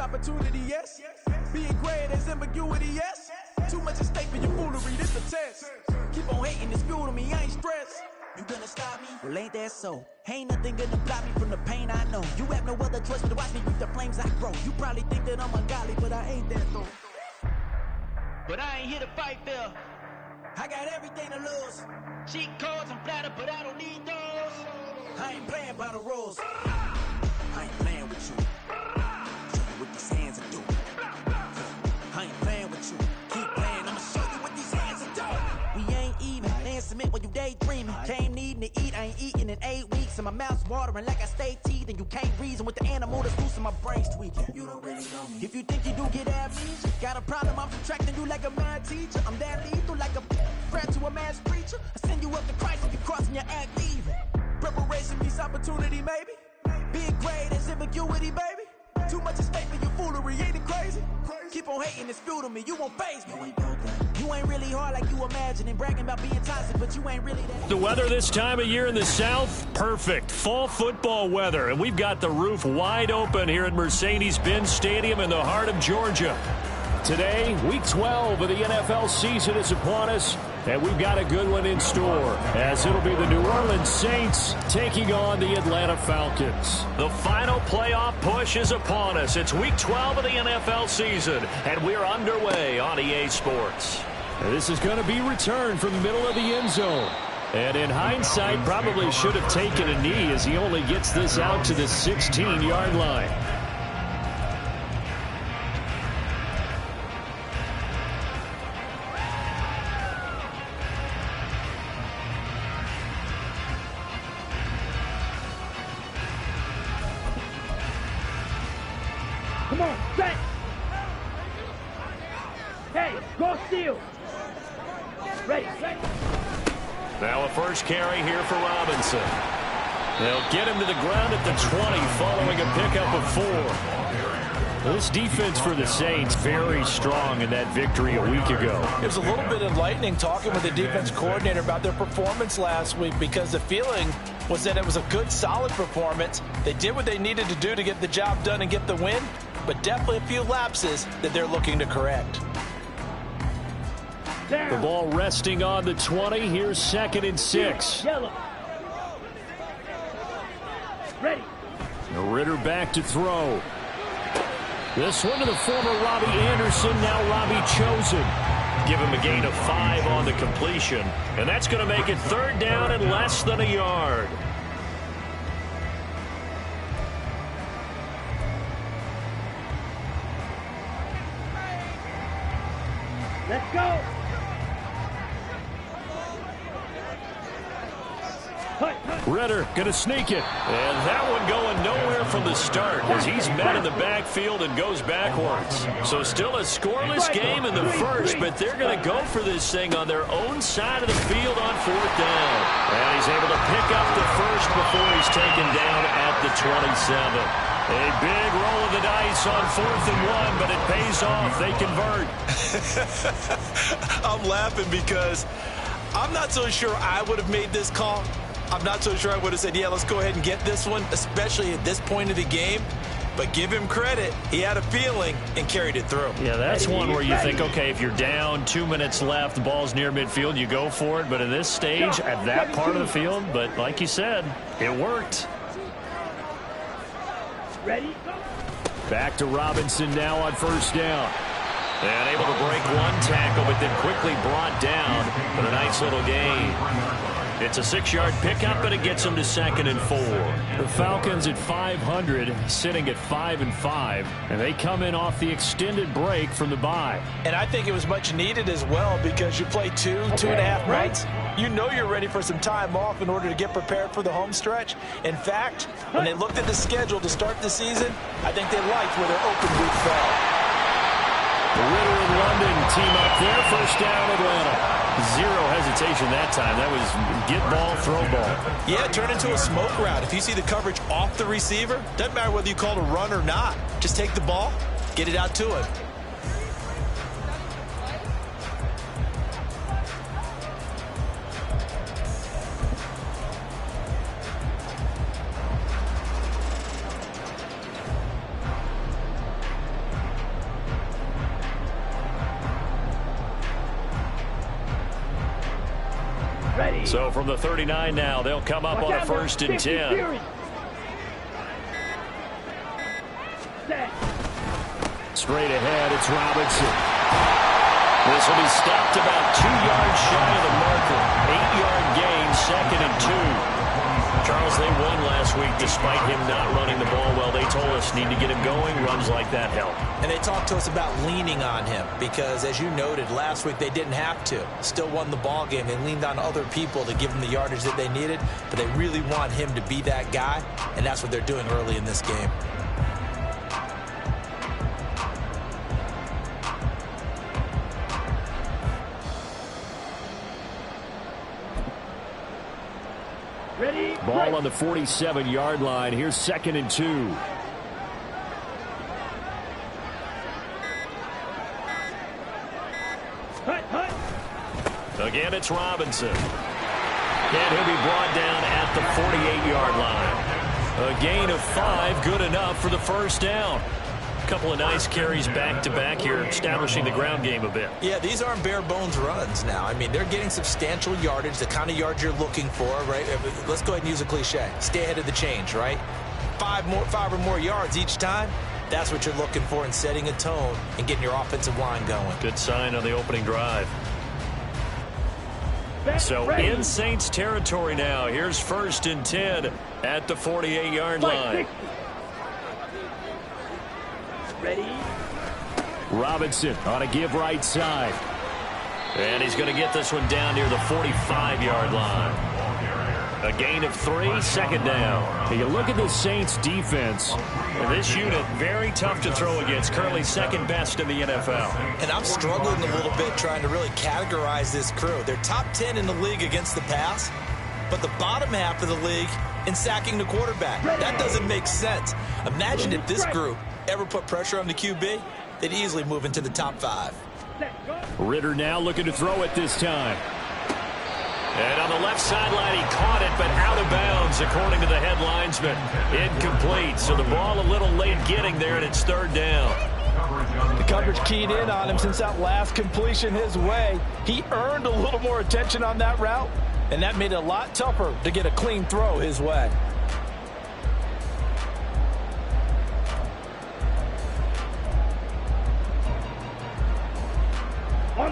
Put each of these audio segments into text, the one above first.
opportunity, yes. Being great, there's ambiguity, yes. Too much at stake for your foolery, this a test. Keep on hating, it's fuel to me, I ain't stressed. You gonna stop me? Well, ain't that so? Ain't nothing gonna block me from the pain I know. You have no other choice but to watch me reap the flames I grow. You probably think that I'm ungodly, but I ain't that though. But I ain't here to fight fair. I got everything to lose. Cheat codes and flatter, but I don't need those. I ain't playing by the rules. I ain't playing with you. Show you what these hands are doing. I ain't playing with you. Keep playing, I'ma show you what these hands are doing. We ain't even. They ain't submit when you daydreaming. Came needing to eat, I ain't eating in 8 weeks. And my mouth's watering like I stay teeth. And you can't reason with the animal that's loose and my brain's tweaking. You don't really know me. If you think you do get amnesia, got a problem, I'm subtracting you like a mad teacher. I'm that lethal like a threat to a mass preacher. I send you up to Christ if you crossing your act evil. Preparation meets opportunity, maybe. Being great is ambiguity, baby. Too much at stake for your foolery, ain't it crazy? Keep on hating, it's fuel to me, you won't faze me. You ain't really hard like you imagine and bragging about being toxic, but you ain't really that. The weather this time of year in the South, perfect. Fall football weather, and we've got the roof wide open here at Mercedes-Benz Stadium in the heart of Georgia. Today, Week 12 of the NFL season is upon us, and we've got a good one in store, as it'll be the New Orleans Saints taking on the Atlanta Falcons. The final playoff push is upon us. It's Week 12 of the NFL season, and we're underway on EA Sports. This is going to be returned from the middle of the end zone. And in hindsight, probably should have taken a knee as he only gets this out to the 16-yard line. Come on, set! Hey, go steal! Ready, ready! Now a first carry here for Robinson. They'll get him to the ground at the 20 following a pickup of 4. This defense for the Saints very strong in that victory a week ago. It was a little bit enlightening talking with the defense coordinator about their performance last week because the feeling was that it was a good, solid performance. They did what they needed to do to get the job done and get the win, but definitely a few lapses that they're looking to correct. The ball resting on the 20. Here's 2nd and 6. Yellow. Ready. Ritter back to throw. This one to the former Robbie Anderson, now Robbie Chosen. Give him a gain of 5 on the completion, and that's going to make it 3rd down and less than a yard. Let's go. Ritter going to sneak it. And that one going nowhere from the start as he's met in the backfield and goes backwards. So still a scoreless game in the first, but they're going to go for this thing on their own side of the field on 4th down. And he's able to pick up the first before he's taken down at the 27. A big roll of the dice on 4th and 1, but it pays off. They convert. I'm laughing because I'm not so sure I would have made this call. I'm not so sure I would have said, yeah, let's go ahead and get this one, especially at this point of the game. But give him credit. He had a feeling and carried it through. Yeah, that's one where you think, okay, if you're down, 2 minutes left, the ball's near midfield, you go for it. But in this stage, at that part of the field, but like you said, it worked. Ready? Back to Robinson now on 1st down. And able to break one tackle, but then quickly brought down for a nice little gain. It's a 6-yard pickup, but it gets them to 2nd and 4. The Falcons at 500, sitting at 5-5, and they come in off the extended break from the bye. And I think it was much needed as well because you play 2.5 months. You know you're ready for some time off in order to get prepared for the home stretch. In fact, when they looked at the schedule to start the season, I think they liked where their open week fell. Ritter and London team up there. 1st down, Atlanta. Zero hesitation that time. That was get ball, throw ball. Yeah, turn into a smoke route. If you see the coverage off the receiver, doesn't matter whether you call it a run or not. Just take the ball, get it out to him. Ready. So from the 39 now, they'll come up on a 1st and 10. Straight ahead, it's Robinson. This will be stopped about 2 yards shy of the marker. 8-yard gain, 2nd and 2. Charles, they won last week despite him not running the ball well. They told us need to get him going. Runs like that help. And they talked to us about leaning on him because, as you noted, last week they didn't have to. Still won the ball game. They leaned on other people to give them the yardage that they needed, but they really want him to be that guy, and that's what they're doing early in this game. Ready. Ball on the 47-yard line. Here's 2nd and 2. Hut, hut. Again, it's Robinson. And he'll be brought down at the 48-yard line. A gain of 5, good enough for the 1st down. A couple of nice carries back-to-back here, establishing the ground game a bit. Yeah, these aren't bare-bones runs now. I mean, they're getting substantial yardage, the kind of yards you're looking for, right? Let's go ahead and use a cliche. Stay ahead of the change, right? 5 or more yards each time. That's what you're looking for in setting a tone and getting your offensive line going. Good sign on the opening drive. So in Saints territory now. Here's 1st and 10 at the 48-yard line. Ready. Robinson on a give right side. And he's going to get this one down near the 45-yard line. A gain of 3, 2nd down. Hey, you look at the Saints defense. This unit, very tough to throw against. Currently 2nd best in the NFL. And I'm struggling a little bit trying to really categorize this crew. They're top 10 in the league against the pass, but the bottom half of the league in sacking the quarterback. That doesn't make sense. Imagine if this group ever put pressure on the QB, they'd easily move into the top 5. Ritter now looking to throw it this time. And on the left sideline, he caught it, but out of bounds, according to the head linesman. Incomplete, so the ball a little late getting there, and it's 3rd down. The coverage keyed in on him since that last completion his way. He earned a little more attention on that route, and that made it a lot tougher to get a clean throw his way.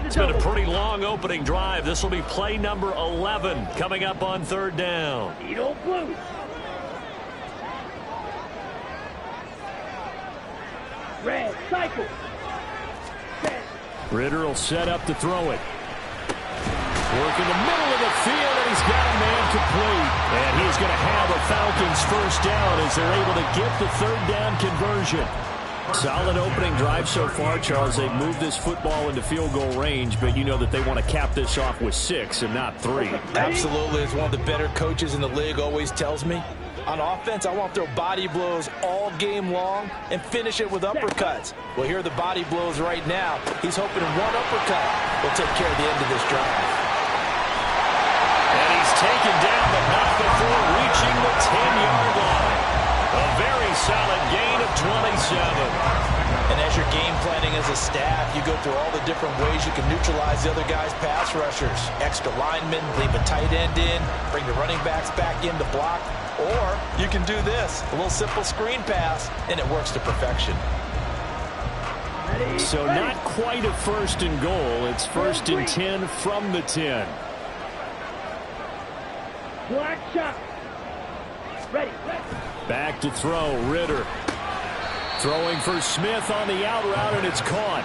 It's been a pretty long opening drive. This will be play number 11 coming up on 3rd down. Needle blue. Red, cycle. Set. Ritter will set up to throw it. Work in the middle of the field, and he's got a man complete. And he's going to have a Falcons 1st down as they're able to get the 3rd down conversion. Solid opening drive so far, Charles. They've moved this football into field goal range, but you know that they want to cap this off with 6 and not 3. Absolutely. As one of the better coaches in the league always tells me, on offense, I want to throw body blows all game long and finish it with uppercuts. Well, here are the body blows right now. He's hoping one uppercut will take care of the end of this drive. And he's taken down, but not before reaching the 10-yard line. A very solid gain of 27. And as you're game planning as a staff, you go through all the different ways you can neutralize the other guy's pass rushers. Extra linemen, leave a tight end in, bring the running backs back in to block. Or you can do this, a little simple screen pass, and it works to perfection. So not quite a 1st and goal. It's 1st and 10 from the 10. Black shot. Ready. Back to throw, Ritter. Throwing for Smith on the out route, and it's caught.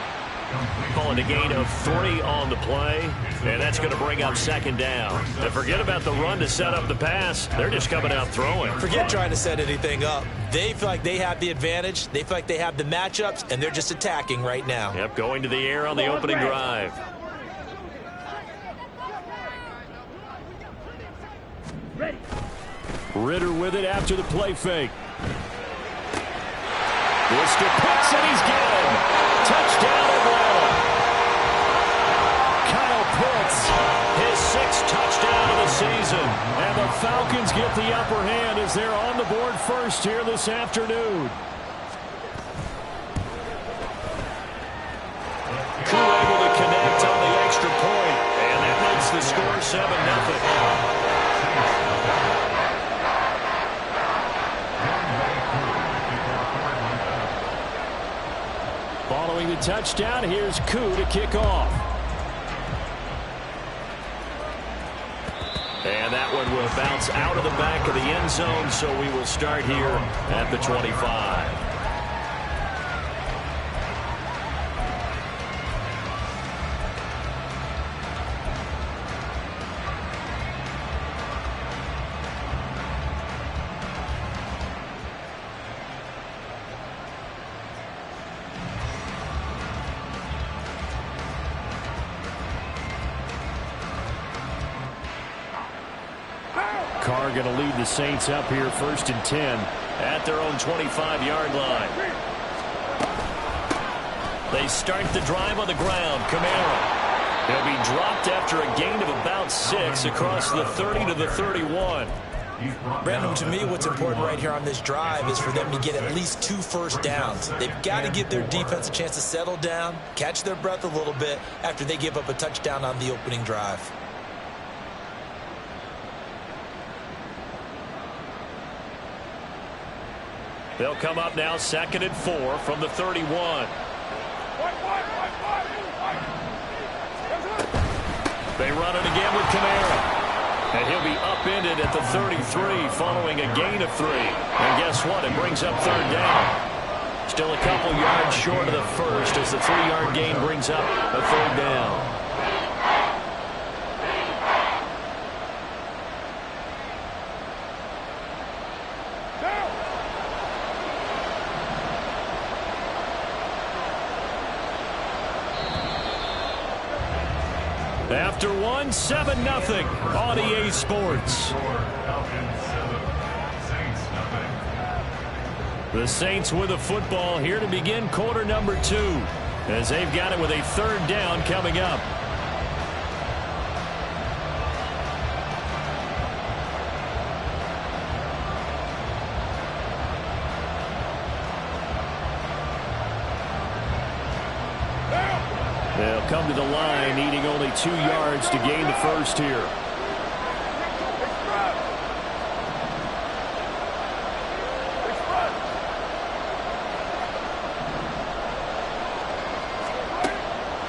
Calling a gain of 3 on the play, and that's going to bring up 2nd down. And forget about the run to set up the pass. They're just coming out throwing. Forget trying to set anything up. They feel like they have the advantage. They feel like they have the matchups, and they're just attacking right now. Yep, going to the air on the opening drive. Ready. Ritter with it after the play fake. Worcester picks and he's good. Touchdown Atlanta. Kyle Pitts, his 6th touchdown of the season. And the Falcons get the upper hand as they're on the board first here this afternoon. Crew able to connect on the extra point. And that makes the score 7-0. Following the touchdown, here's Koo to kick off. And that one will bounce out of the back of the end zone, so we will start here at the 25. Carr going to lead the Saints up here 1st and 10 at their own 25-yard line. They start the drive on the ground. Kamara. He'll be dropped after a gain of about 6 across the 30 to the 31. Brandon, to me, what's important right here on this drive is for them to get at least 2 first downs. They've got to give their defense a chance to settle down, catch their breath a little bit after they give up a touchdown on the opening drive. They'll come up now 2nd and 4 from the 31. They run it again with Kamara. And he'll be upended at the 33 following a gain of 3. And guess what? It brings up 3rd down. Still a couple yards short of the first as the 3-yard gain brings up a 3rd down. After 1, 7-0 on EA Sports. The Saints with a football here to begin quarter number 2 as they've got it with a 3rd down coming up. They'll come to the line, needing only 2 yards to gain the first here.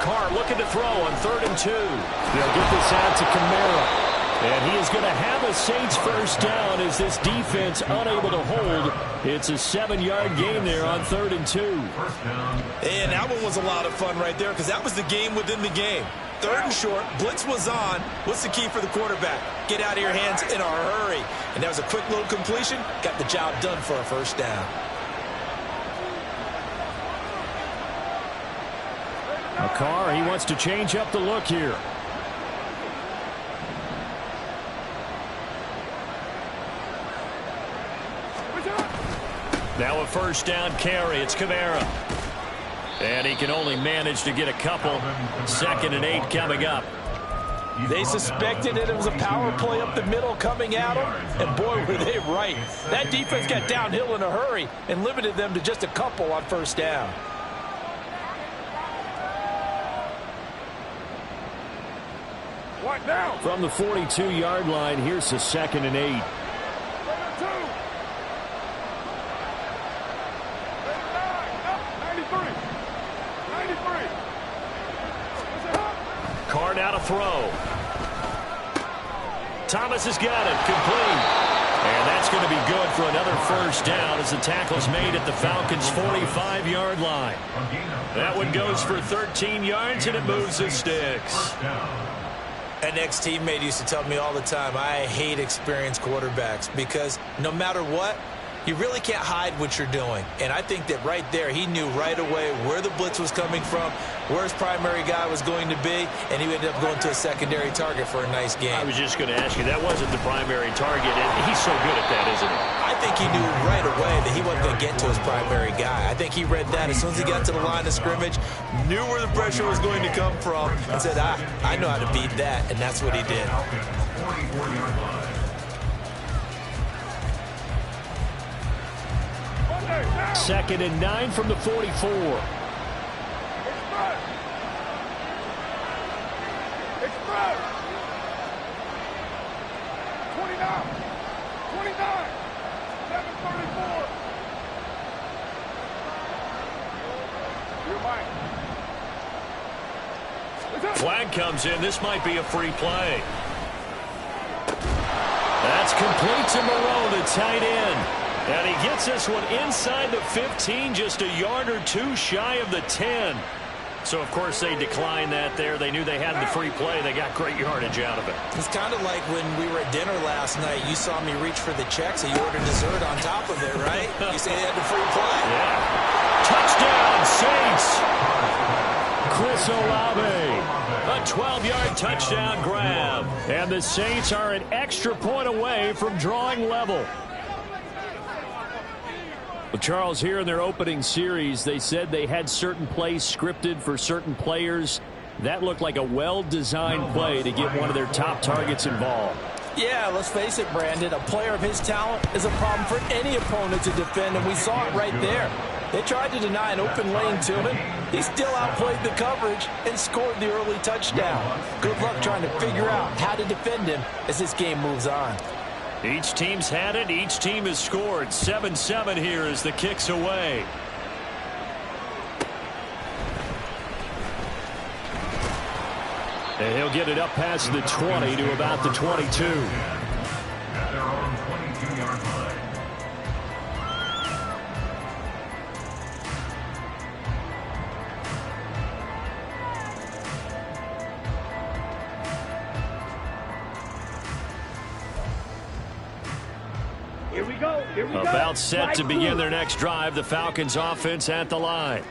Carr looking to throw on 3rd and 2. They'll get this out to Kamara. And he is going to have a Saints first down as this defense unable to hold. It's a 7-yard gain there on 3rd and 2. And that one was a lot of fun right there because that was the game within the game. 3rd and short, blitz was on. What's the key for the quarterback? Get out of your hands in a hurry. And that was a quick little completion. Got the job done for a first down. Carr, he wants to change up the look here. Now a first down carry. It's Kamara. And he can only manage to get a couple. 2nd and 8 coming up. They suspected it was a power play up the middle coming at them. And boy, were they right. That defense got downhill in a hurry and limited them to just a couple on first down. From the 42-yard line, here's the 2nd and 8. Carr now to throw. Thomas has got it. Complete. And that's going to be good for another first down as the tackle's made at the Falcons' 45-yard line. That one goes for 13 yards, and it moves the sticks. An ex-teammate used to tell me all the time, I hate experienced quarterbacks because no matter what, you really can't hide what you're doing. And I think that right there, he knew right away where the blitz was coming from, where his primary guy was going to be, and he ended up going to a secondary target for a nice game. I was just going to ask you, that wasn't the primary target, and he's so good at that, isn't he? I think he knew right away that he wasn't going to get to his primary guy. I think he read that as soon as he got to the line of scrimmage, knew where the pressure was going to come from, and said, I know how to beat that, and that's what he did. Second and 9 from the 44. Flag comes in. This might be a free play. That's complete to Moreau, the tight end. And he gets this one inside the 15, just a yard or two shy of the 10. So, of course, they declined that there. They knew they had the free play. They got great yardage out of it. It's kind of like when we were at dinner last night. You saw me reach for the check, so you ordered dessert on top of it, right? You say they had the free play. Yeah. Touchdown, Saints. Chris Olave. A 12-yard touchdown grab. And the Saints are an extra point away from drawing level. Well, Charles, here in their opening series, they said they had certain plays scripted for certain players. That looked like a well-designed play to get one of their top targets involved. Yeah, let's face it, Brandon. A player of his talent is a problem for any opponent to defend, and we saw it right there. They tried to deny an open lane to him. He still outplayed the coverage and scored the early touchdown. Good luck trying to figure out how to defend him as this game moves on. Each team's had it. Each team has scored. 7-7 here as the kick's away. And he'll get it up past the 20 to about the 22. At their own 22-yard line. Here we go. Here we go. About set to begin their next drive. The Falcons offense at the line.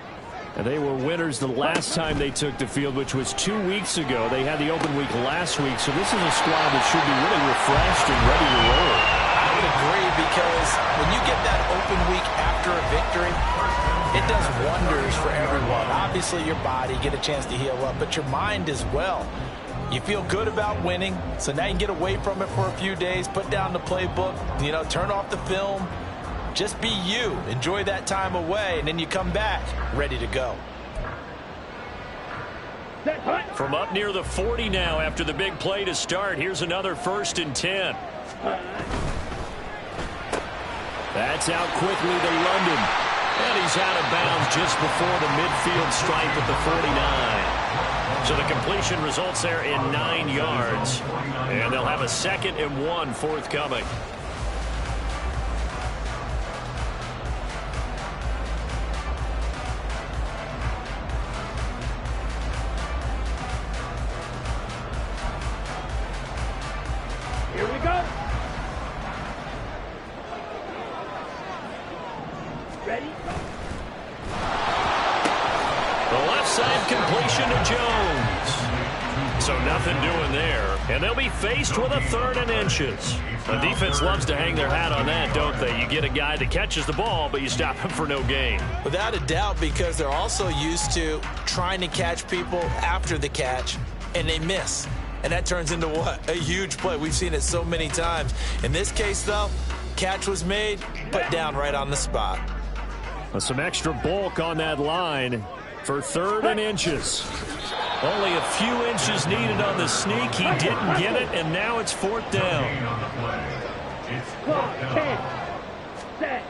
And they were winners the last time they took the field, which was 2 weeks ago. They had the open week last week, so this is a squad that should be really refreshed and ready to roll. I would agree, because when you get that open week after a victory, it does wonders for everyone. Obviously, your body, get a chance to heal up, but your mind as well. You feel good about winning, so now you can get away from it for a few days, put down the playbook, turn off the film. Just be you. Enjoy that time away, and then you come back ready to go. From up near the 40 now after the big play to start. Here's another 1st and 10. That's out quickly to London. And he's out of bounds just before the midfield stripe at the 49. So the completion results there in 9 yards. And they'll have a 2nd and 1 forthcoming. Here we go. Ready? The left side completion to Jones. So nothing doing there. And they'll be faced with a 3rd and inches. The defense loves to hang their hat on that, don't they? You get a guy that catches the ball, but you stop him for no gain. Without a doubt, because they're also used to trying to catch people after the catch, and they miss. And that turns into what? A huge play. We've seen it so many times. In this case, though, catch was made, put down right on the spot. Some extra bulk on that line for 3rd and inches. Only a few inches needed on the sneak. He didn't get it, and now it's 4th down. Clock, 10, set.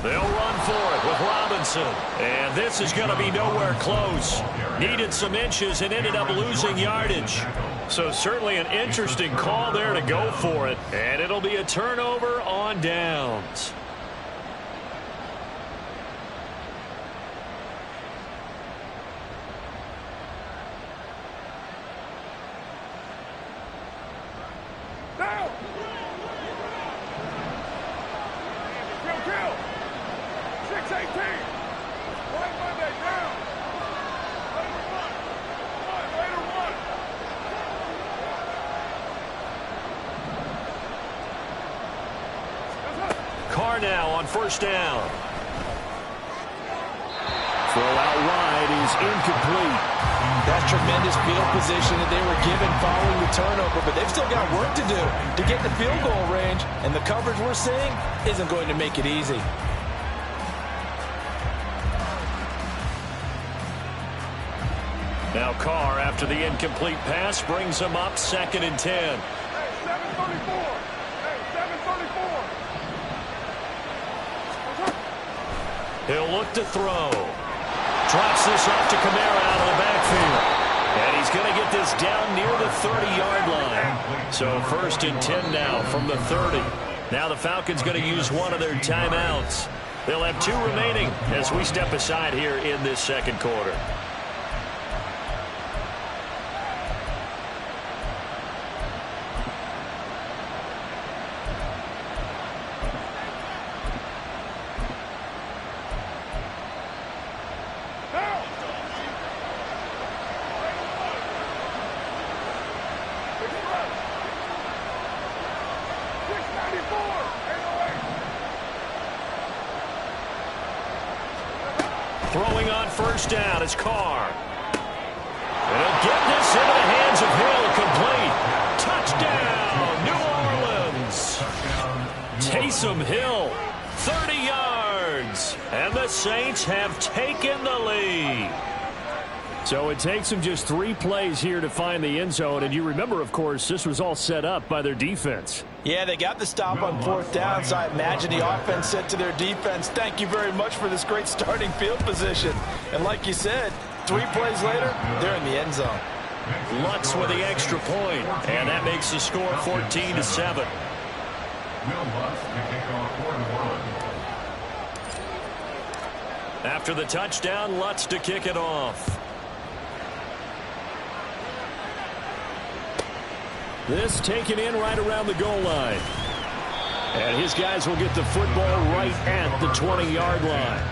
They'll run for it with Robinson. And this is going to be nowhere close. Needed some inches and ended up losing yardage. So certainly an interesting call there to go for it. And it'll be a turnover on downs. Now! Drill! 6-18! Right Monday, down! Later one! Carr now on 1st down. Throw out wide is incomplete. That's tremendous field position that they were given following the turnover, but they've still got work to do to get in the field goal range, and the coverage we're seeing isn't going to make it easy. Now Carr, after the incomplete pass, brings him up 2nd and 10. Hey, 734! Hey, 734! He'll look to throw. Drops this off to Kamara out of the backfield. And he's going to get this down near the 30-yard line. So 1st and 10 now from the 30. Now the Falcons going to use one of their timeouts. They'll have 2 remaining as we step aside here in this second quarter. Throwing on 1st down is Carr. And he'll get this into the hands of Hill. Complete. Touchdown, New Orleans. Taysom Hill, 30 yards. And the Saints have taken the lead. So it takes them just 3 plays here to find the end zone. And you remember, of course, this was all set up by their defense. Yeah, they got the stop on 4th down, so I imagine the offense said to their defense, thank you very much for this great starting field position. And like you said, 3 plays later, they're in the end zone. Lutz with the extra point, and that makes the score 14-7. After the touchdown, Lutz to kick it off. This taken in right around the goal line. And his guys will get the football right at the 20-yard line.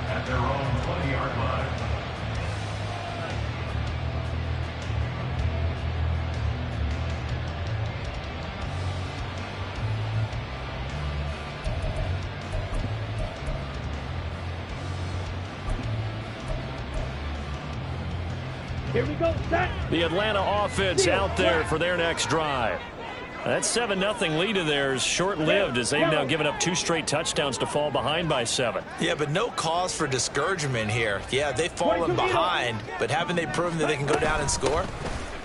At their own 20-yard line. Here we go, set. The Atlanta offense out there for their next drive. That 7-0 lead of theirs short-lived as they've now given up 2 straight touchdowns to fall behind by 7. Yeah, but no cause for discouragement here. Yeah, they've fallen behind, but haven't they proven that they can go down and score?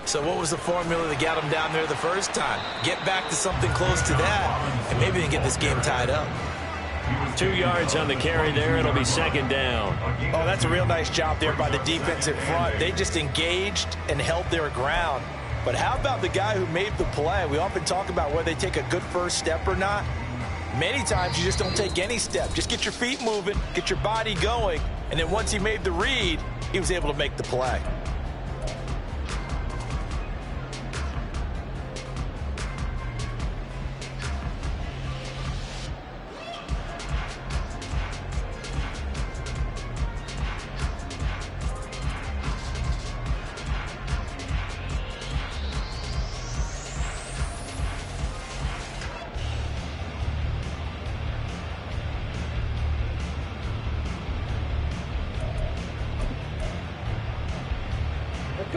So what was the formula that got them down there the first time? Get back to something close to that, and maybe they can get this game tied up. 2 yards on the carry there. It'll be 2nd down. Oh, that's a real nice job there by the defense in front. They just engaged and held their ground. But how about the guy who made the play? We often talk about whether they take a good first step or not. Many times you just don't take any step. Just get your feet moving, get your body going, and then once he made the read, he was able to make the play.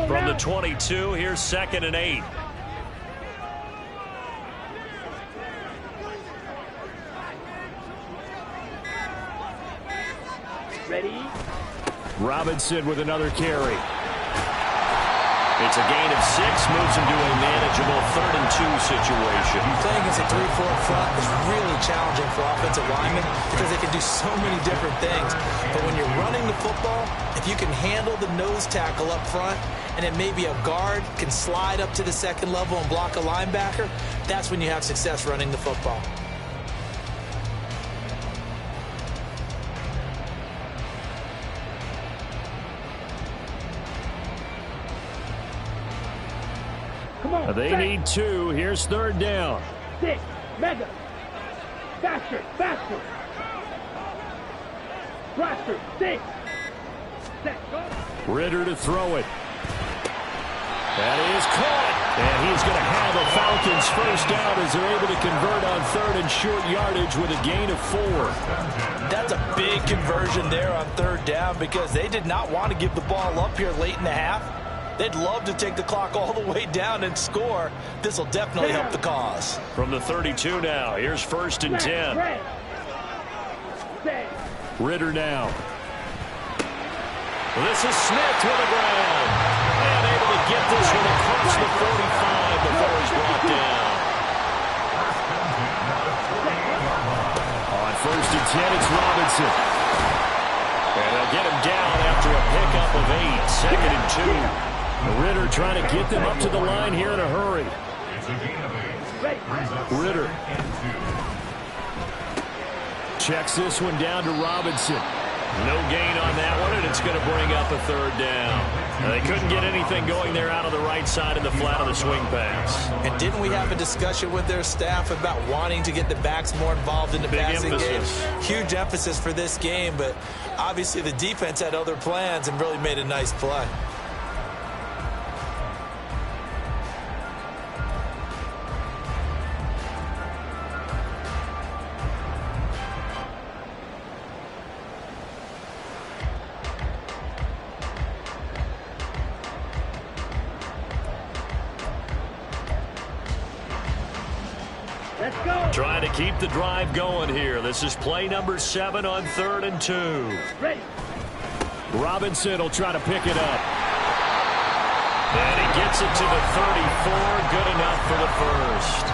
From the 22, here's 2nd and 8. Ready? Robinson with another carry. It's a gain of 6, moves him to a manageable 3rd and 2 situation. Playing against a 3-4 front is really challenging for offensive linemen because they can do so many different things. But when you're running the football, if you can handle the nose tackle up front, and then maybe a guard can slide up to the 2nd level and block a linebacker, that's when you have success running the football. Come on. They need 2. Here's 3rd down. 6. Mega. Faster. Faster. Faster. 6. Set. Go. Ritter to throw it. That is caught. And he's going to have a Falcons first down as they're able to convert on 3rd and short yardage with a gain of 4. That's a big conversion there on 3rd down because they did not want to give the ball up here late in the half. They'd love to take the clock all the way down and score. This will definitely help the cause. From the 32 now, here's 1st and 10. Ritter now. This is Smith to the ground. And able to get this one across the 45 before he's brought down. On 1st and 10, it's Robinson. And they'll get him down after a pickup of 8, 2nd and 2. Ritter trying to get them up to the line here in a hurry. Ritter checks this one down to Robinson. No gain on that one, and it's going to bring up a 3rd down. They couldn't get anything going there out of the right side in the flat of the swing pass. And didn't we have a discussion with their staff about wanting to get the backs more involved in the passing game? Huge emphasis for this game, but obviously the defense had other plans and really made a nice play. Let's go. Trying to keep the drive going here. This is play number 7 on 3rd and 2. Ready. Robinson will try to pick it up. And he gets it to the 34. Good enough for the first.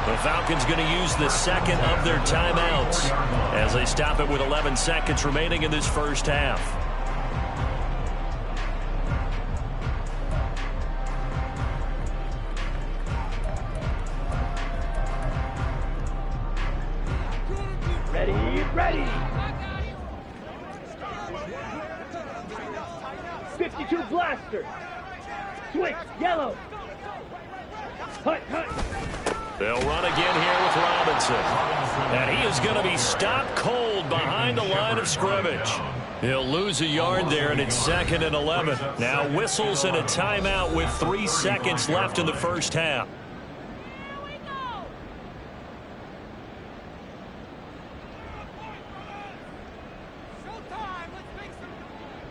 The Falcons going to use the 2nd of their timeouts as they stop it with 11 seconds remaining in this first half. Ready. 52 blaster. Switch, yellow. Hut. They'll run again here with Robinson. And he is going to be stopped cold behind the line of scrimmage. He'll lose a yard there, and it's 2nd and 11. Now whistles and a timeout with 3 seconds left in the first half.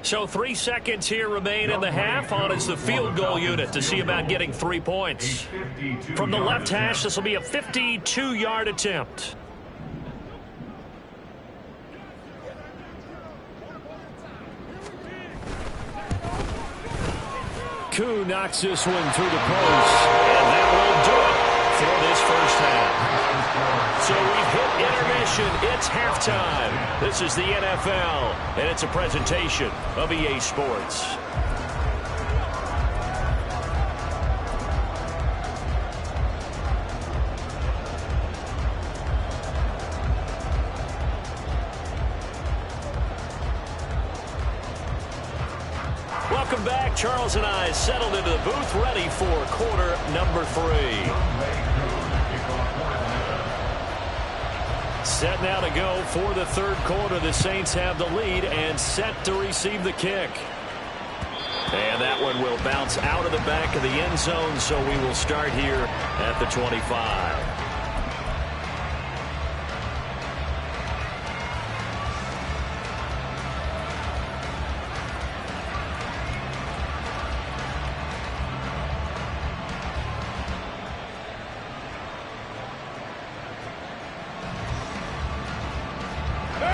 So 3 seconds here remain in the half. On is the field goal unit to see about getting 3 points. From the left hash, this will be a 52-yard attempt. Koo knocks this one through the post. And that will do it for this first half. So we've hit intermission. It's halftime. This is the NFL, and it's a presentation of EA Sports. Welcome back. Charles and I settled into the booth, ready for quarter number 3. Set now to go for the 3rd quarter. The Saints have the lead and set to receive the kick. And that one will bounce out of the back of the end zone, so we will start here at the 25.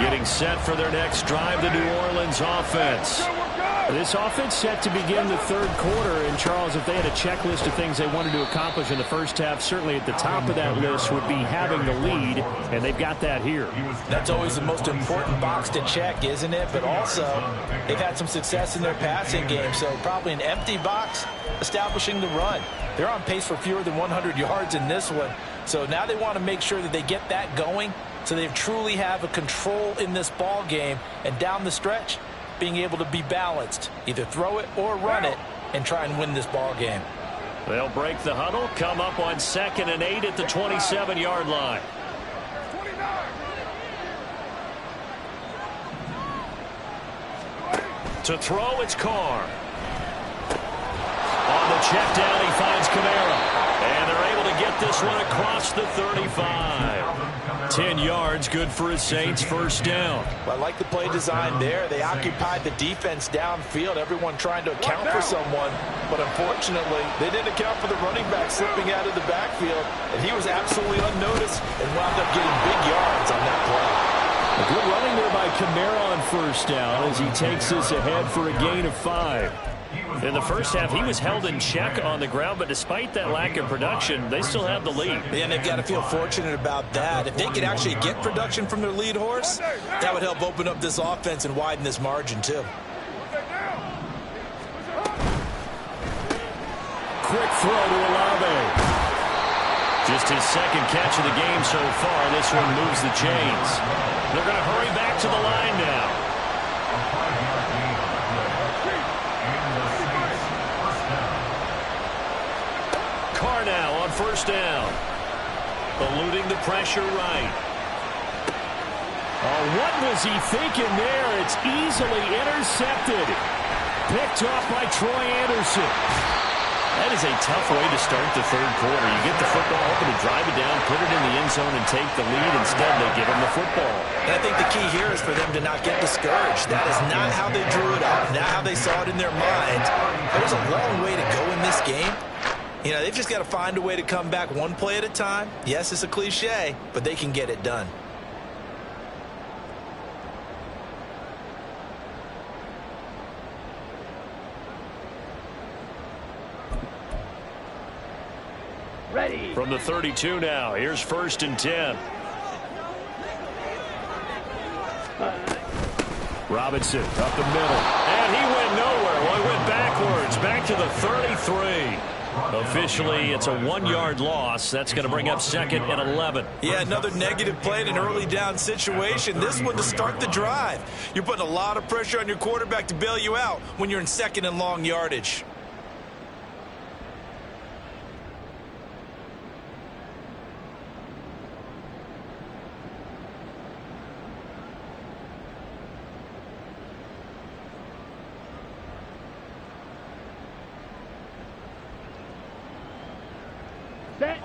Getting set for their next drive, the New Orleans offense. This offense set to begin the 3rd quarter. And, Charles, if they had a checklist of things they wanted to accomplish in the first half, certainly at the top of that list would be having the lead, and they've got that here. That's always the most important box to check, isn't it? But also, they've had some success in their passing game, so probably an empty box establishing the run. They're on pace for fewer than 100 yards in this one, so now they want to make sure that they get that going so they truly have a control in this ball game, and down the stretch, being able to be balanced, either throw it or run it, and try and win this ball game. They'll break the huddle, come up on 2nd and 8 at the 27-yard line. To throw, it's Carr. On the check down, he finds Kamara. And they're able to get this one across the 35. 10 yards, good for his Saints, first down. Well, I like the play design there. They occupied the defense downfield, everyone trying to account for someone. But unfortunately, they didn't account for the running back slipping out of the backfield. And he was absolutely unnoticed and wound up getting big yards on that play. A good running there by Kamara on first down as he takes this ahead for a gain of 5. In the first half, he was held in check on the ground, but despite that lack of production, they still have the lead. And they've got to feel fortunate about that. If they could actually get production from their lead horse, that would help open up this offense and widen this margin, too. quick throw to Olave. Just his second catch of the game so far. This one moves the chains. They're going to hurry back to the line now. A 5-yard gain on the play. And the Saints first down. Carr now on first down. Eluding the pressure right. Oh, what was he thinking there? It's easily intercepted. Picked off by Troy Anderson. That is a tough way to start the third quarter. You get the football, hoping to drive it down, put it in the end zone, and take the lead. Instead, they give him the football. And I think the key here is for them to not get discouraged. That is not how they drew it up, not how they saw it in their mind. There's a long way to go in this game. You know, they've just got to find a way to come back one play at a time. Yes, it's a cliche, but they can get it done. Ready. From the 32 now, here's 1st and 10. Robinson up the middle. And he went nowhere. Well, he went backwards. Back to the 33. Officially, it's a 1-yard loss. That's going to bring up 2nd and 11. Yeah, another negative play in an early down situation. This one to start the drive. You're putting a lot of pressure on your quarterback to bail you out when you're in 2nd and long yardage.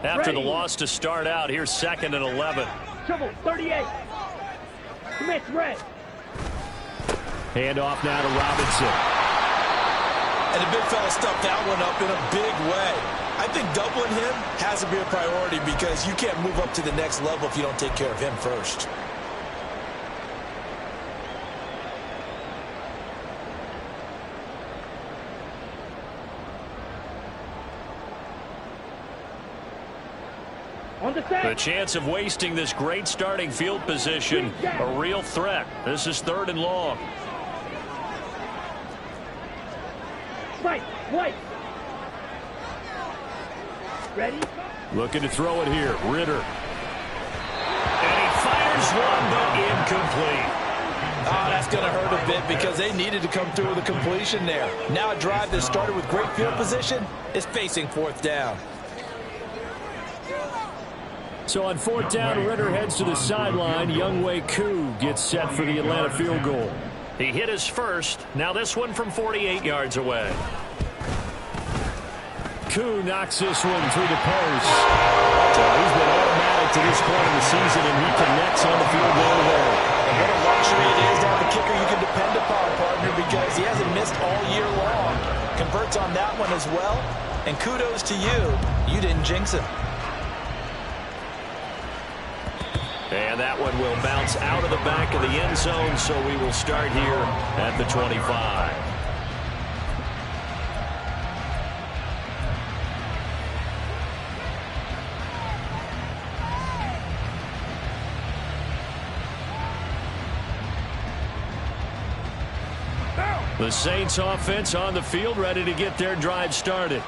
After the loss to start out, here's 2nd and 11. Triple 38. Commit red. Hand off now to Robinson. And the big fella stuffed that one up in a big way. I think doubling him has to be a priority because you can't move up to the next level if you don't take care of him first. The chance of wasting this great starting field position, a real threat. This is 3rd and long. White. Ready? Looking to throw it here. Ritter. And he fires one, but incomplete. Oh, that's going to hurt a bit because they needed to come through with a completion there. Now a drive that started with great field position is facing 4th down. So on 4th down, Ritter heads to the sideline. Younghoe Koo gets set for the Atlanta field goal. He hit his first. Now this one from 48 yards away. Koo knocks this one through the post. So he's been automatic to this point of the season, and he connects on the field goal there. And what a luxury it is to have a kicker you can depend upon, partner, because he hasn't missed all year long. Converts on that one as well. And kudos to you. You didn't jinx him. And that one will bounce out of the back of the end zone, so we will start here at the 25. The Saints offense on the field, ready to get their drive started.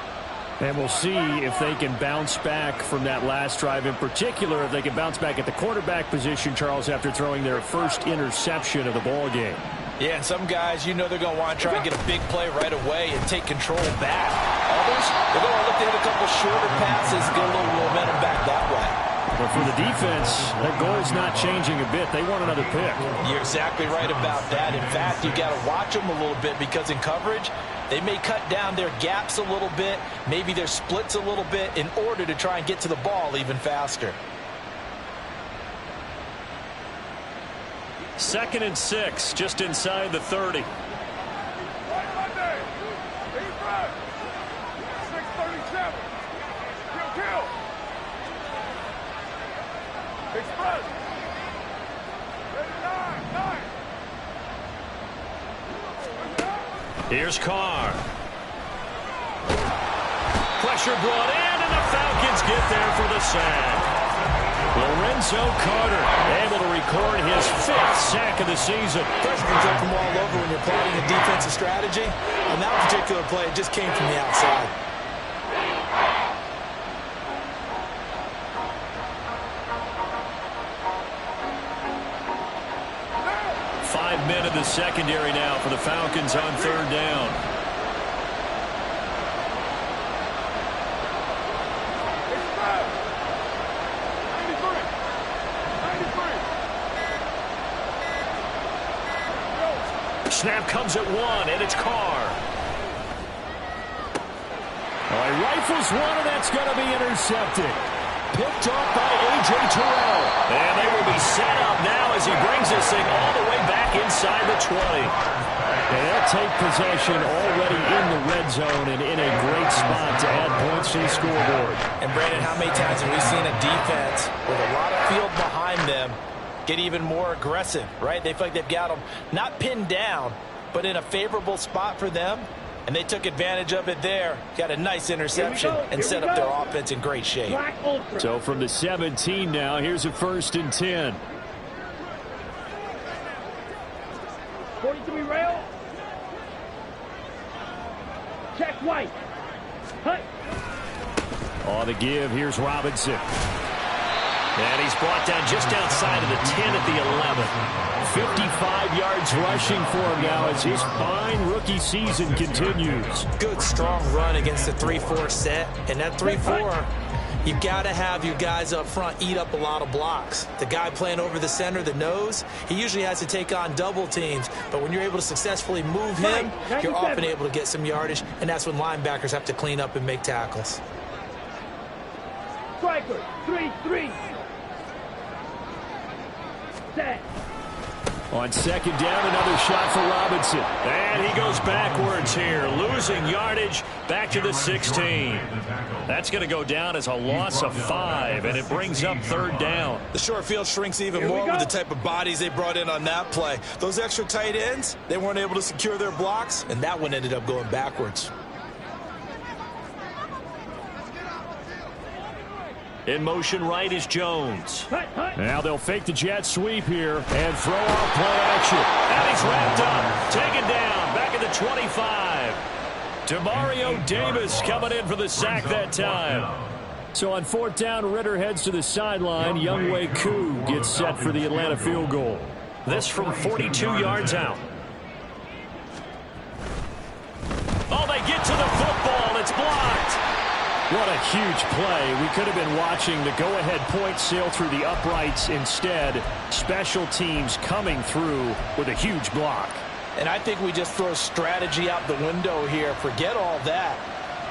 And we'll see if they can bounce back from that last drive, in particular if they can bounce back at the quarterback position, Charles, after throwing their first interception of the ball game. Yeah, and some guys, you know they're going to want to try and get a big play right away and take control back. Others, they're going to look to hit a couple shorter passes, get a little momentum back that way. But for the defense, that goal's not changing a bit. They want another pick. You're exactly right about that. In fact, you've got to watch them a little bit because in coverage, they may cut down their gaps a little bit, maybe their splits a little bit in order to try and get to the ball even faster. 2nd and 6, just inside the 30. Right Monday. Defense. 637. Kill. Express. Ready 9. Here's Carr. Pressure brought in, and the Falcons get there for the sack. Lorenzo Carter able to record his 5th sack of the season. Pressure can come from all over when you're plotting a defensive strategy. On that particular play, it just came from the outside. 5 men in the secondary now for the Falcons on third down. Snap comes at 1, and it's Carr. He rifles one, and that's going to be intercepted. Picked off by A.J. Terrell. And they will be set up now as he brings this thing all the way back inside the 20. And they'll take possession already in the red zone and in a great spot to add points to the scoreboard. And, Brandon, how many times have we seen a defense with a lot of field behind them get even more aggressive, right? They feel like they've got them not pinned down, but in a favorable spot for them. And they took advantage of it there. Got a nice interception and set up their offense in great shape. So from the 17 now, here's a 1st and 10. 43 rail. Check white. Hut. On the give, here's Robinson. And he's brought down just outside of the 10 at the 11. 55 yards rushing for him now as his fine rookie season continues. Good, strong run against the 3-4 set. And that 3-4, you've got to have your guys up front eat up a lot of blocks. The guy playing over the center, the nose, he usually has to take on double teams. But when you're able to successfully move him, you're often able to get some yardage. And that's when linebackers have to clean up and make tackles. Striker, 3-3. Set. On 2nd down, another shot for Robinson. And he goes backwards here, losing yardage back to the 16. That's going to go down as a loss of 5, and it brings up 3rd down. The short field shrinks even more with the type of bodies they brought in on that play. Those extra tight ends, they weren't able to secure their blocks, and that one ended up going backwards. In motion right is Jones. Now they'll fake the jet sweep here and throw off play action. And he's wrapped up, taken down, back at the 25. Demario Davis coming in for the sack that time. So on 4th down, Ritter heads to the sideline. Younghoe Koo gets set for the Atlanta field goal. This from 42 yards out. Oh, they get to the football. It's blocked. What a huge play. We could have been watching the go-ahead point sail through the uprights. Instead, special teams coming through with a huge block. And I think we just throw strategy out the window here. Forget all that.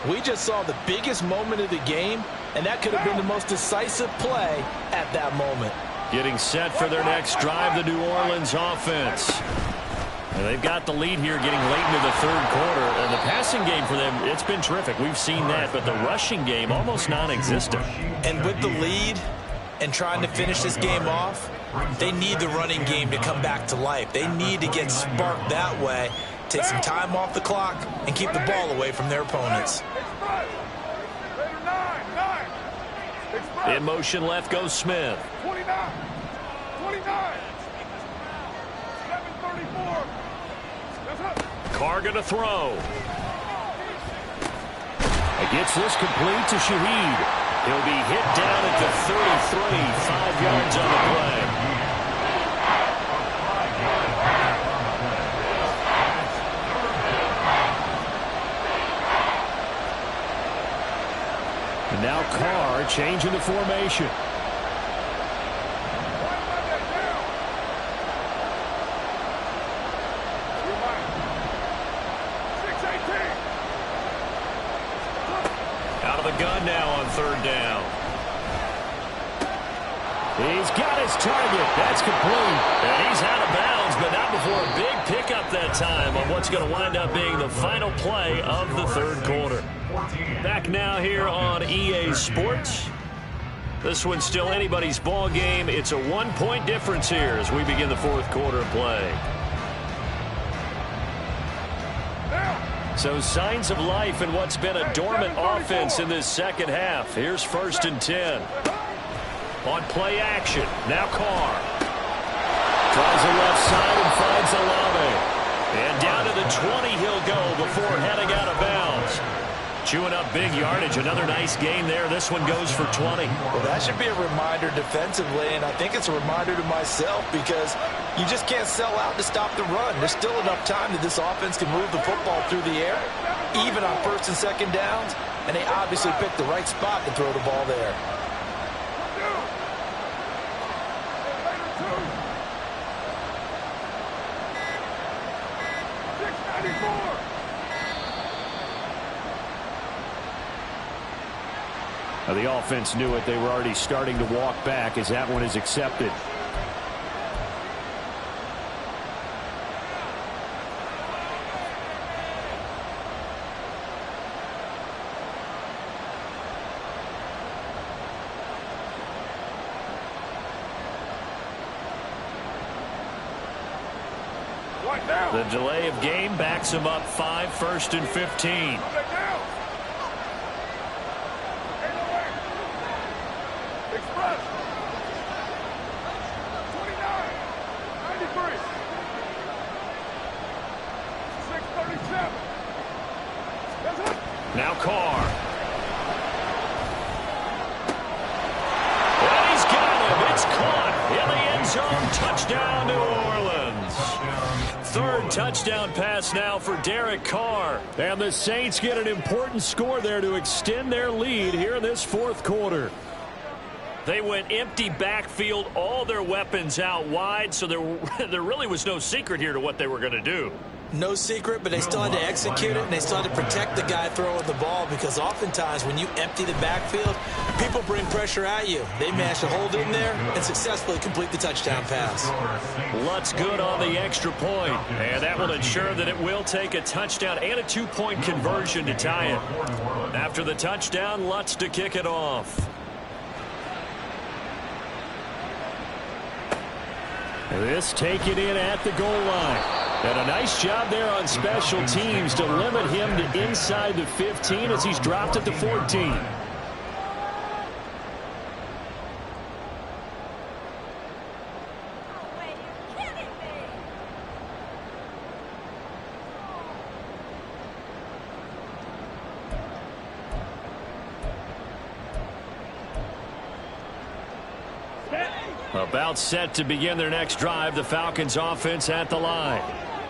We just saw the biggest moment of the game, and that could have been the most decisive play at that moment. Getting set for their next drive, the New Orleans offense. And they've got the lead here getting late into the 3rd quarter. And the passing game for them, it's been terrific. We've seen that. But the rushing game, almost non-existent. And with the lead and trying to finish this game off, they need the running game to come back to life. They need to get sparked that way, take some time off the clock, and keep the ball away from their opponents. In motion left goes Smith. 29. 29. Carr going to throw. He gets this complete to Shaheed. He'll be hit down at the 33, 5 yards on the play. And now Carr changing the formation. Gun now on 3rd down. He's got his target. That's complete. And he's out of bounds, but not before a big pickup that time on what's going to wind up being the final play of the 3rd quarter. Back now here on EA Sports. This one's still anybody's ball game. It's a 1-point difference here as we begin the 4th quarter of play. So signs of life in what's been a dormant offense in this 2nd half. Here's 1st and 10. On play action. Now Carr. Tries the left side and finds Olave. And down to the 20 he'll go before heading out of bounds. Chewing up big yardage. Another nice gain there. This one goes for 20. Well, that should be a reminder defensively, and I think it's a reminder to myself because you just can't sell out to stop the run. There's still enough time that this offense can move the football through the air, even on first and second downs, and they obviously picked the right spot to throw the ball there. Now, the offense knew it. They were already starting to walk back as that one is accepted. The delay of game backs him up 5, 1st and 15. Now Carr. And he's got him. It's caught in the end zone. Touchdown, New Orleans. Third touchdown pass now for Derek Carr. And the Saints get an important score there to extend their lead here in this fourth quarter. They went empty backfield, all their weapons out wide, so there really was no secret here to what they were going to do. No secret, but they still had to execute it, and they still had to protect the guy throwing the ball because oftentimes when you empty the backfield, people bring pressure at you. They managed to hold in there and successfully complete the touchdown pass. Lutz good on the extra point, and that will ensure that it will take a touchdown and a 2-point conversion to tie it. After the touchdown, Lutz to kick it off. This taken in at the goal line. And a nice job there on special teams to limit him to inside the 15 as he's dropped at the 14. About set to begin their next drive. The Falcons offense at the line.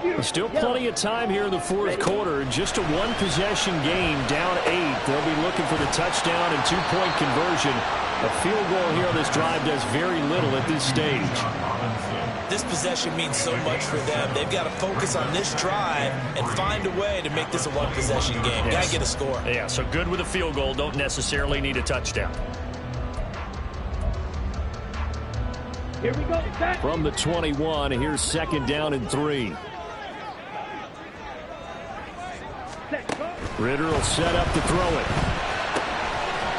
There's still plenty of time here in the fourth quarter. Just a one-possession game, down 8. They'll be looking for the touchdown and 2-point conversion. A field goal here on this drive does very little at this stage. This possession means so much for them. They've got to focus on this drive and find a way to make this a one-possession game. Got to get a score. Yeah, so good with a field goal. Don't necessarily need a touchdown. Here we go. Back. From the 21, here's 2nd down and 3. Ritter will set up to throw it.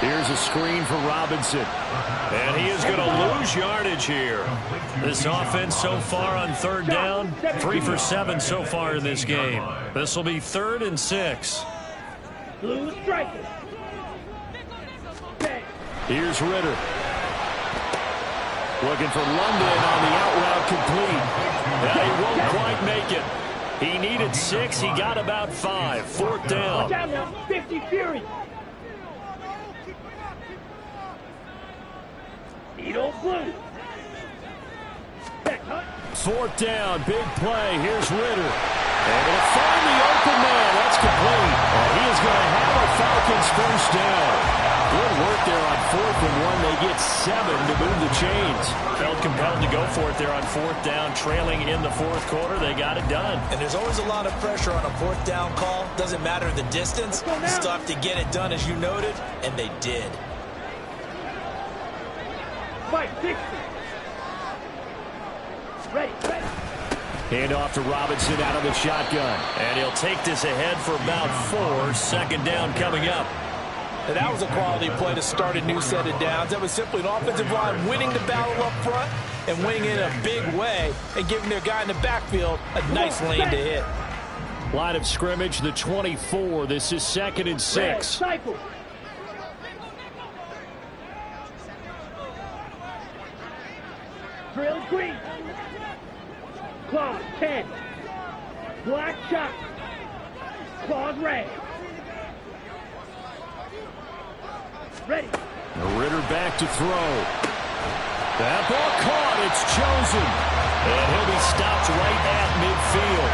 Here's a screen for Robinson. And he is going to lose yardage here. This offense so far on 3rd down, 3 for 7 so far in this game. This will be 3rd and 6. Blue striker. Here's Ritter. Looking for London on the out route complete. And he won't quite make it. He needed 6. He got about 5. 4th down. Watch out now. 50 Fury. Needle blue. 4th down. Big play. Here's Ritter. And he'll find the open man. That's complete. And he is going to have a Falcons first down. Good work there on 4th and 1. They get 7 to move the chains. Felt compelled to go for it there on 4th down, trailing in the 4th quarter. They got it done. And there's always a lot of pressure on a 4th down call. Doesn't matter the distance. You still have to get it done, as you noted, and they did. Fight 60. Ready. Hand off to Robinson out of the shotgun. And he'll take this ahead for about 4. 2nd down coming up. And that was a quality play to start a new set of downs. That was simply an offensive line winning the battle up front and winning in a big way and giving their guy in the backfield a nice lane to hit. Line of scrimmage, the 24. This is 2nd and 6. Cycle. Drill green. Claws 10. Black shot. Claws red. Ready. Ritter back to throw. That ball caught. It's chosen. And he'll be stopped right at midfield.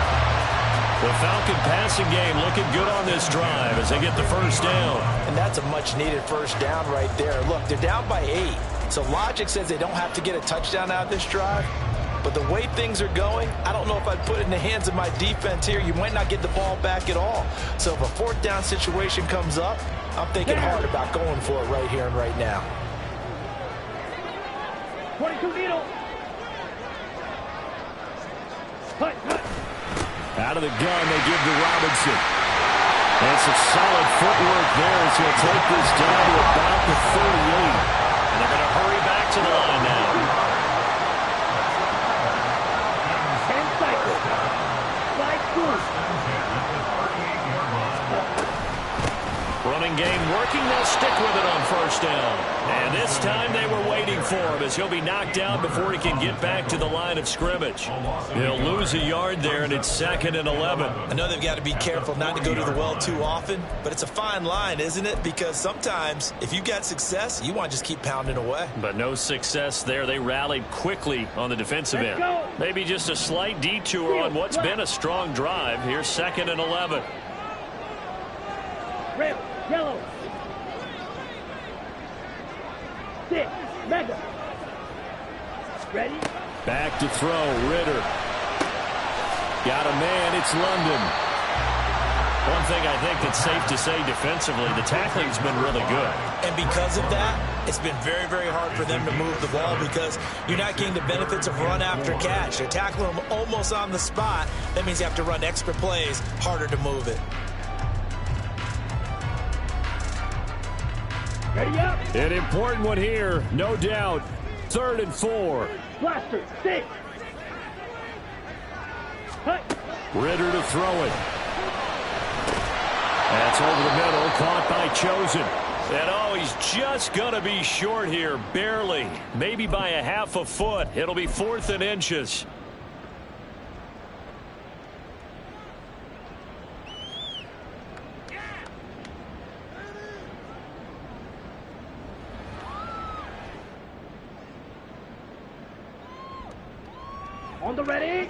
The Falcon passing game looking good on this drive as they get the first down. And that's a much-needed first down right there. Look, they're down by 8. So logic says they don't have to get a touchdown out of this drive. But the way things are going, I don't know if I'd put it in the hands of my defense here. You might not get the ball back at all. So if a fourth down situation comes up, I'm thinking hard about going for it right here and right now. 22 needle. Hut. Out of the gun, they give to Robinson. And some solid footwork there as he'll take this down to about the 38. And they're going to hurry back to the line now. 10 cycles. 5 2. Running game working. They'll stick with it on first down. And this time they were waiting for him as he'll be knocked down before he can get back to the line of scrimmage. He'll lose a yard there, and it's 2nd and 11. I know they've got to be careful not to go to the well too often, but it's a fine line, isn't it? Because sometimes if you've got success, you want to just keep pounding away. But no success there. They rallied quickly on the defensive end. Maybe just a slight detour on what's been a strong drive. Here's 2nd and 11. Red, yellow. 6, mega. Ready? Back to throw, Ritter. Got a man, it's London. One thing I think that's safe to say defensively, the tackling's been really good. And because of that, it's been very, very hard for them to move the ball because you're not getting the benefits of run after catch. They're tackling them almost on the spot. That means you have to run extra plays, harder to move it. Ready up. An important one here, no doubt. 3rd and 4. Blaster, 6. Hut. Ritter to throw it. That's over the middle, caught by Chosen. And oh, he's just going to be short here, barely. Maybe by a half a foot. It'll be 4th and inches. On the ready.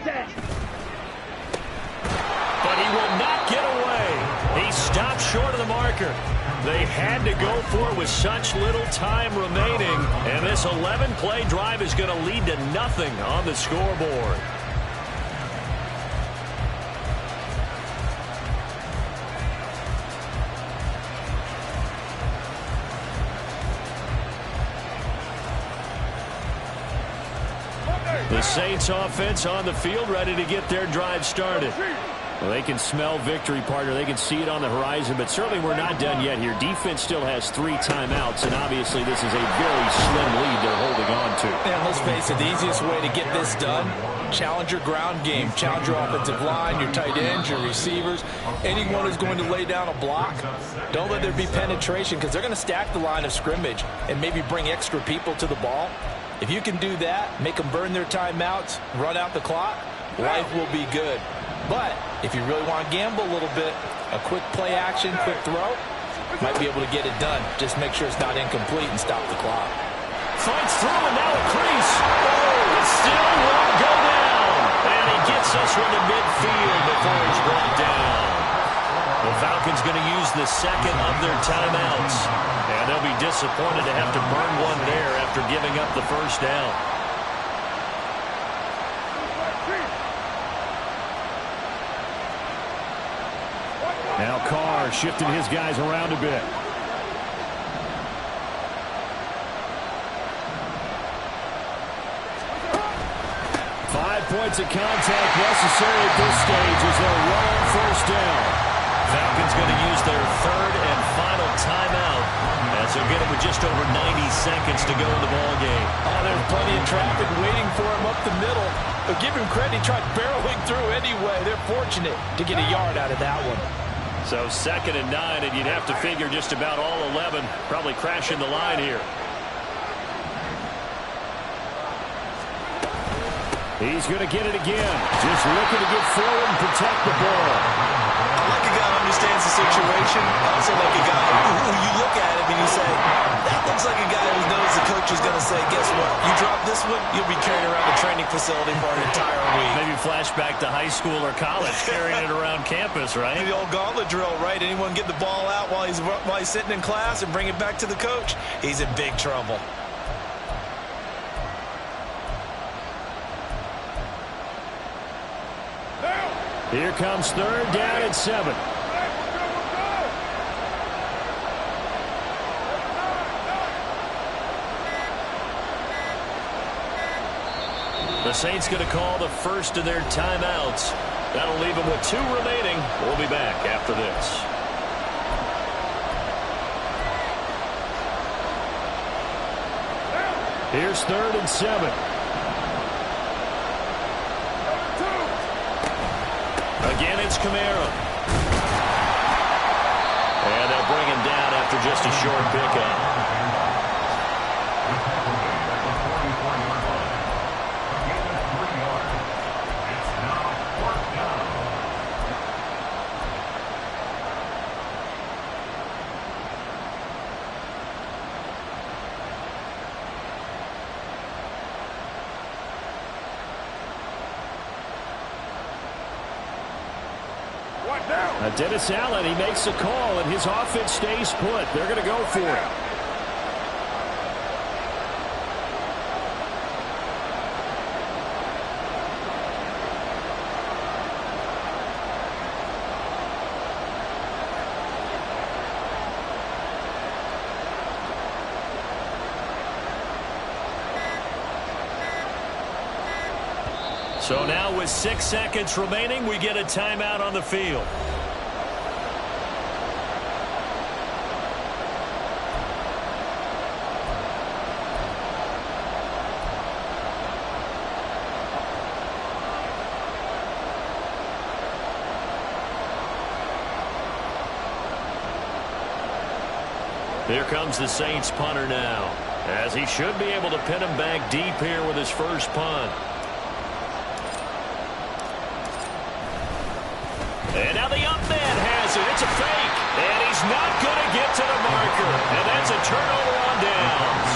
Set. But he will not get away. He stopped short of the marker. They had to go for it with such little time remaining. And this 11-play drive is going to lead to nothing on the scoreboard. The Saints offense on the field, ready to get their drive started. Well, they can smell victory, partner. They can see it on the horizon, but certainly we're not done yet here. Defense still has 3 timeouts, and obviously this is a very slim lead they're holding on to. And let's face it, the easiest way to get this done, challenge your ground game. Challenge your offensive line, your tight ends, your receivers, anyone who's going to lay down a block. Don't let there be penetration because they're going to stack the line of scrimmage and maybe bring extra people to the ball. If you can do that, make them burn their timeouts, run out the clock, life will be good. But if you really want to gamble a little bit, a quick play action, quick throw, might be able to get it done. Just make sure it's not incomplete and stop the clock. Fights through and now a crease. Oh, it still won't go down. And he gets us from the midfield before he's brought down. The Falcons going to use the 2nd of their timeouts. And they'll be disappointed to have to burn one there after giving up the first down. Now Carr shifting his guys around a bit. Five points of contact necessary at this stage as they'll run on first down. Falcons going to use their 3rd and final timeout as they'll get it with just over 90 seconds to go in the ball game. Oh, there's plenty of traffic waiting for him up the middle. But give him credit, he tried barreling through anyway. They're fortunate to get a yard out of that one. So 2nd and 9, and you'd have to figure just about all 11 probably crashing the line here. He's going to get it again. Just looking to get forward and protect the ball. I like a guy who understands the situation. I also like a guy who you look at him and you say, that looks like a guy who knows the coach is going to say, guess what? You drop this one, you'll be carrying around the training facility for an entire week. Maybe flashback to high school or college, carrying it around campus, right? The old gauntlet drill, right? Anyone get the ball out while he's sitting in class and bring it back to the coach, he's in big trouble. Here comes third down and 7. The Saints going to call the first of their timeouts. That'll leave them with 2 remaining. We'll be back after this. Here's third and 7. Again, it's Kamara. And they'll bring him down after just a short pickup. Dennis Allen, he makes a call, and his offense stays put. They're going to go for it. So now with 6 seconds remaining, we get a timeout on the field. Here comes the Saints punter now, as he should be able to pin him back deep here with his first punt. And now the up man has it. It's a fake. And he's not going to get to the marker. And that's a turnover on downs.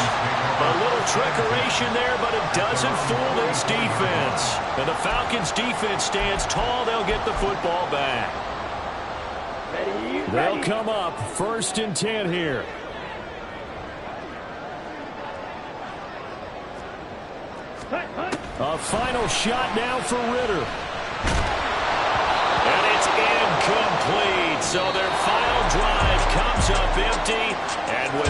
A little trickeration there, but it doesn't fool this defense. And the Falcons defense stands tall. They'll get the football back. They'll come up 1st and 10 here. A final shot now for Ritter. And it's incomplete. So their final drive comes up empty. And with